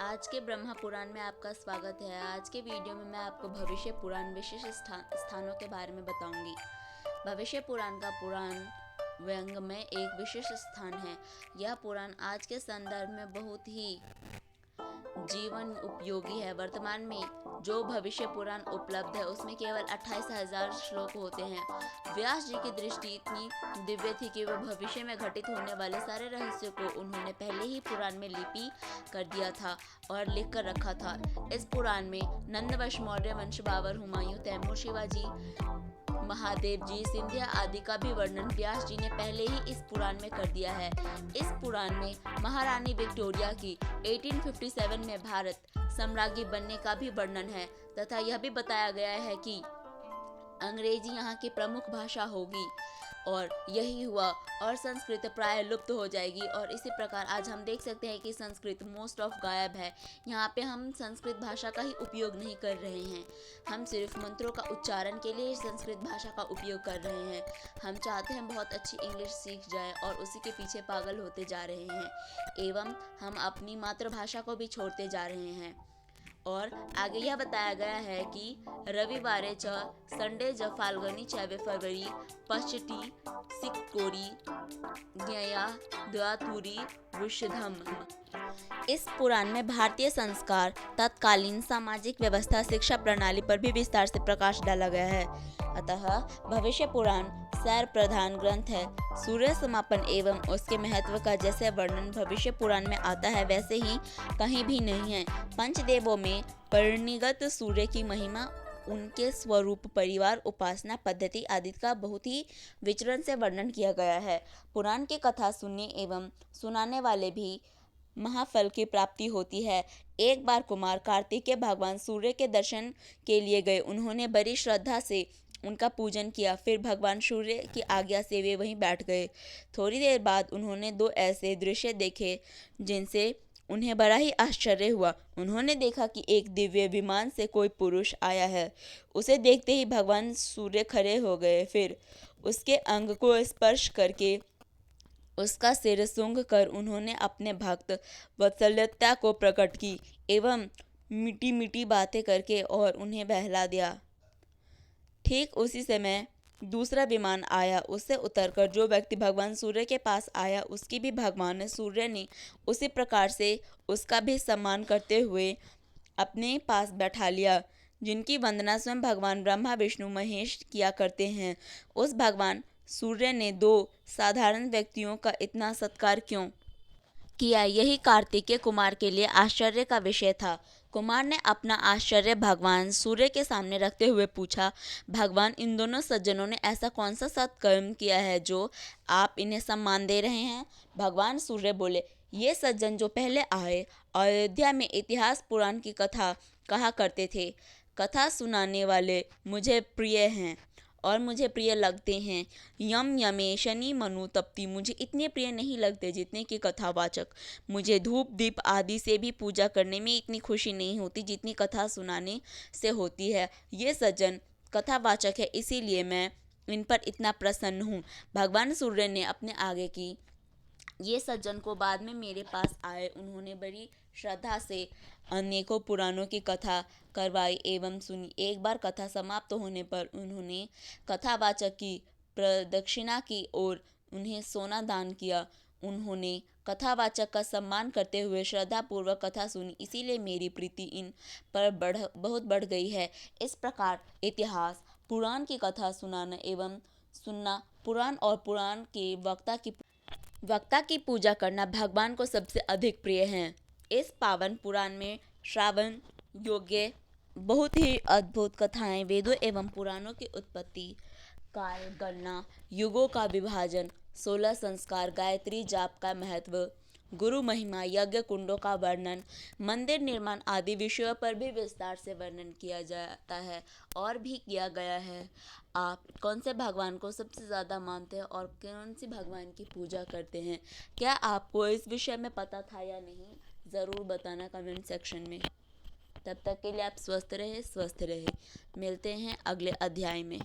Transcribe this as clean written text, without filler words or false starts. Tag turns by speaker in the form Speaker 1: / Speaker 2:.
Speaker 1: आज के ब्रह्मा पुराण में आपका स्वागत है। आज के वीडियो में मैं आपको भविष्य पुराण विशेष स्थानों के बारे में बताऊंगी। भविष्य पुराण का पुराण व्यंग में एक विशेष स्थान है। यह पुराण आज के संदर्भ में बहुत ही जीवन उपयोगी है। वर्तमान में जो भविष्य पुराण उपलब्ध है उसमें केवल 28,000 श्लोक होते हैं। व्यास जी की दृष्टि इतनी दिव्य थी कि वह भविष्य में घटित होने वाले सारे रहस्यों को उन्होंने पहले ही पुराण में लिपि कर दिया था और लिख कर रखा था। इस पुराण में नंदवंश, मौर्य वंश, बाबर, हुमायूं, तैमूर, शिवाजी, महादेव जी, सिंधिया आदि का भी वर्णन व्यास जी ने पहले ही इस पुराण में कर दिया है। इस पुराण में महारानी विक्टोरिया की 1857 में भारत साम्राज्ञी बनने का भी वर्णन है तथा यह भी बताया गया है कि अंग्रेजी यहाँ की प्रमुख भाषा होगी और यही हुआ और संस्कृत प्राय लुप्त हो जाएगी। और इसी प्रकार आज हम देख सकते हैं कि संस्कृत मोस्ट ऑफ गायब है। यहाँ पे हम संस्कृत भाषा का ही उपयोग नहीं कर रहे हैं। हम सिर्फ मंत्रों का उच्चारण के लिए संस्कृत भाषा का उपयोग कर रहे हैं। हम चाहते हैं बहुत अच्छी इंग्लिश सीख जाए और उसी के पीछे पागल होते जा रहे हैं एवं हम अपनी मातृभाषा को भी छोड़ते जा रहे हैं। और आगे यह बताया गया है कि रविवारे च संडे ज फाल्गुनी चैवे फरवरी पश्चिटी सिक्कोरी ज्ञया द्वातुरी वृषधम। इस पुराण में भारतीय संस्कार, तत्कालीन सामाजिक व्यवस्था, शिक्षा प्रणाली पर भी विस्तार से प्रकाश डाला गया है। अतः भविष्य पुराण सैर प्रधान ग्रंथ है। सूर्य समापन एवं उसके महत्व का जैसे वर्णन भविष्य पुराण में आता है वैसे ही कहीं भी नहीं है। पंचदेवों में परिणिगत सूर्य की महिमा, उनके स्वरूप, परिवार, उपासना पद्धति आदि का बहुत ही विचरण से वर्णन किया गया है। पुराण की कथा सुनने एवं सुनाने वाले भी महाफल की प्राप्ति होती है। एक बार कुमार कार्तिकेय भगवान सूर्य के दर्शन के लिए गए। उन्होंने बड़ी श्रद्धा से उनका पूजन किया। फिर भगवान सूर्य की आज्ञा से वे वहीं बैठ गए। थोड़ी देर बाद उन्होंने दो ऐसे दृश्य देखे जिनसे उन्हें बड़ा ही आश्चर्य हुआ। उन्होंने देखा कि एक दिव्य विमान से कोई पुरुष आया है। उसे देखते ही भगवान सूर्य खड़े हो गए। फिर उसके अंग को स्पर्श करके उसका सिर सूंघ कर उन्होंने अपने भक्त वत्सल्यता को प्रकट की एवं मीठी मीठी बातें करके और उन्हें बहला दिया। ठीक उसी समय दूसरा विमान आया। उससे उतरकर जो व्यक्ति भगवान सूर्य के पास आया उसकी भी भगवान सूर्य ने उसी प्रकार से उसका भी सम्मान करते हुए अपने पास बैठा लिया। जिनकी वंदना स्वयं भगवान ब्रह्मा, विष्णु, महेश किया करते हैं, उस भगवान सूर्य ने दो साधारण व्यक्तियों का इतना सत्कार क्यों किया, यही कार्तिकेय कुमार के लिए आश्चर्य का विषय था। कुमार ने अपना आश्चर्य भगवान सूर्य के सामने रखते हुए पूछा, भगवान, इन दोनों सज्जनों ने ऐसा कौन सा सत्कर्म किया है जो आप इन्हें सम्मान दे रहे हैं? भगवान सूर्य बोले, ये सज्जन जो पहले आए अयोध्या में इतिहास पुराण की कथा कहा करते थे। कथा सुनाने वाले मुझे प्रिय हैं और मुझे प्रिय लगते हैं। यम यमे शनि मनु तप्ती मुझे इतने प्रिय नहीं लगते जितने कि कथावाचक। मुझे धूप दीप आदि से भी पूजा करने में इतनी खुशी नहीं होती जितनी कथा सुनाने से होती है। ये सज्जन कथावाचक है, इसीलिए मैं इन पर इतना प्रसन्न हूँ। भगवान सूर्य ने अपने आगे की ये सज्जन को बाद में मेरे पास आए। उन्होंने बड़ी श्रद्धा से अनेकों पुराणों की कथा करवाई एवं सुनी। एक बार कथा समाप्त होने पर उन्होंने कथावाचक की प्रदक्षिणा की और उन्हें सोना दान किया। उन्होंने कथावाचक का सम्मान करते हुए श्रद्धापूर्वक कथा सुनी, इसीलिए मेरी प्रीति इन पर बहुत बढ़ गई है। इस प्रकार इतिहास पुराण की कथा सुनाना एवं सुनना, पुराण और पुराण के वक्ता की पूजा करना भगवान को सबसे अधिक प्रिय है। इस पावन पुराण में श्रावण योग्य बहुत ही अद्भुत कथाएं, वेदों एवं पुराणों की उत्पत्ति, काल गणना, युगों का विभाजन, 16 संस्कार, गायत्री जाप का महत्व, गुरु महिमा, यज्ञ कुंडों का वर्णन, मंदिर निर्माण आदि विषयों पर भी विस्तार से वर्णन किया जाता है और भी किया गया है। आप कौन से भगवान को सबसे ज़्यादा मानते हैं और कौन सी भगवान की पूजा करते हैं? क्या आपको इस विषय में पता था या नहीं? ज़रूर बताना कमेंट सेक्शन में। तब तक के लिए आप स्वस्थ रहे। मिलते हैं अगले अध्याय में।